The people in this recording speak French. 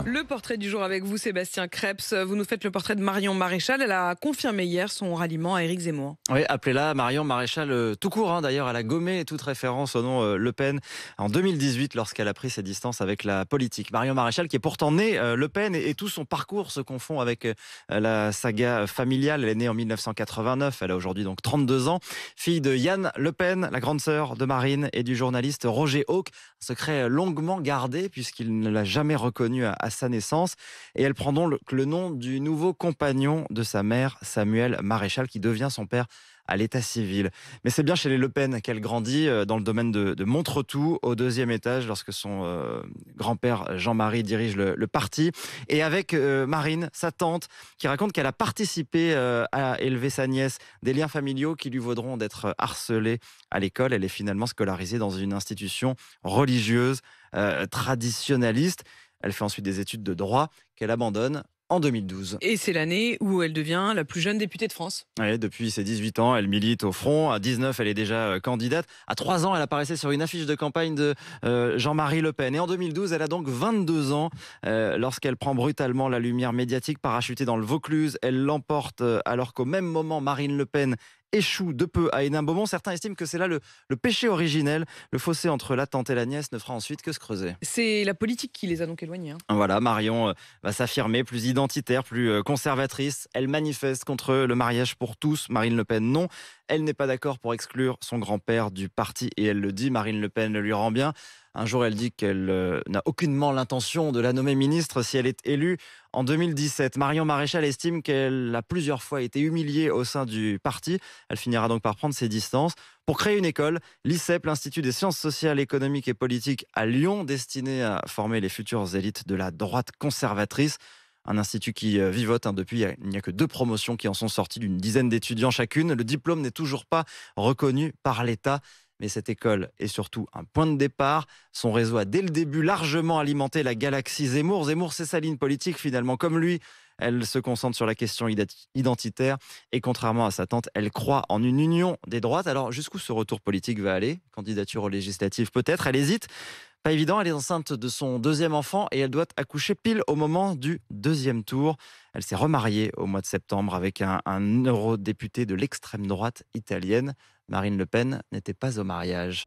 Le portrait du jour avec vous, Sébastien Krebs. Vous nous faites le portrait de Marion Maréchal. Elle a confirmé hier son ralliement à Éric Zemmour. Oui, appelez-la Marion Maréchal tout court. D'ailleurs, elle a gommé toute référence au nom Le Pen en 2018 lorsqu'elle a pris ses distances avec la politique. Marion Maréchal qui est pourtant née Le Pen et tout son parcours se confond avec la saga familiale. Elle est née en 1989. Elle a aujourd'hui donc 32 ans. Fille de Yann Le Pen, la grande sœur de Marine et du journaliste Roger Hawk. Un secret longuement gardé puisqu'il ne l'a jamais reconnue à sa naissance. Et elle prend donc le nom du nouveau compagnon de sa mère, Samuel Maréchal, qui devient son père à l'état civil. Mais c'est bien chez les Le Pen qu'elle grandit, dans le domaine de Montretout, au deuxième étage, lorsque son grand-père Jean-Marie dirige le parti. Et avec Marine, sa tante, qui raconte qu'elle a participé à élever sa nièce, des liens familiaux qui lui vaudront d'être harcelée à l'école. Elle est finalement scolarisée dans une institution religieuse, traditionnaliste. Elle fait ensuite des études de droit qu'elle abandonne en 2012. Et c'est l'année où elle devient la plus jeune députée de France. Ouais, depuis ses 18 ans, elle milite au front. À 19, elle est déjà candidate. À 3 ans, elle apparaissait sur une affiche de campagne de Jean-Marie Le Pen. Et en 2012, elle a donc 22 ans lorsqu'elle prend brutalement la lumière médiatique parachutée dans le Vaucluse. Elle l'emporte alors qu'au même moment, Marine Le Pen échoue de peu à Hénin-Beaumont. Certains estiment que c'est là le péché originel. Le fossé entre la tante et la nièce ne fera ensuite que se creuser. C'est la politique qui les a donc éloignés. Voilà, Marion va s'affirmer plus identitaire, plus conservatrice. Elle manifeste contre le mariage pour tous. Marine Le Pen, non. Elle n'est pas d'accord pour exclure son grand-père du parti et elle le dit. Marine Le Pen le lui rend bien. Un jour, elle dit qu'elle n'a aucunement l'intention de la nommer ministre si elle est élue en 2017. Marion Maréchal estime qu'elle a plusieurs fois été humiliée au sein du parti. Elle finira donc par prendre ses distances pour créer une école, l'ICEP, l'Institut des sciences sociales, économiques et politiques à Lyon, destiné à former les futures élites de la droite conservatrice. Un institut qui vivote depuis. Il n'y a que 2 promotions qui en sont sorties d'une dizaine d'étudiants chacune. Le diplôme n'est toujours pas reconnu par l'État. Mais cette école est surtout un point de départ. Son réseau a dès le début largement alimenté la galaxie Zemmour. Zemmour, c'est sa ligne politique finalement. Comme lui, elle se concentre sur la question identitaire. Et contrairement à sa tante, elle croit en une union des droites. Alors jusqu'où ce retour politique va aller? Candidature aux législatives peut-être. Elle hésite. Pas évident, elle est enceinte de son 2e enfant et elle doit accoucher pile au moment du 2e tour. Elle s'est remariée au mois de septembre avec un eurodéputé de l'extrême droite italienne. Marine Le Pen n'était pas au mariage.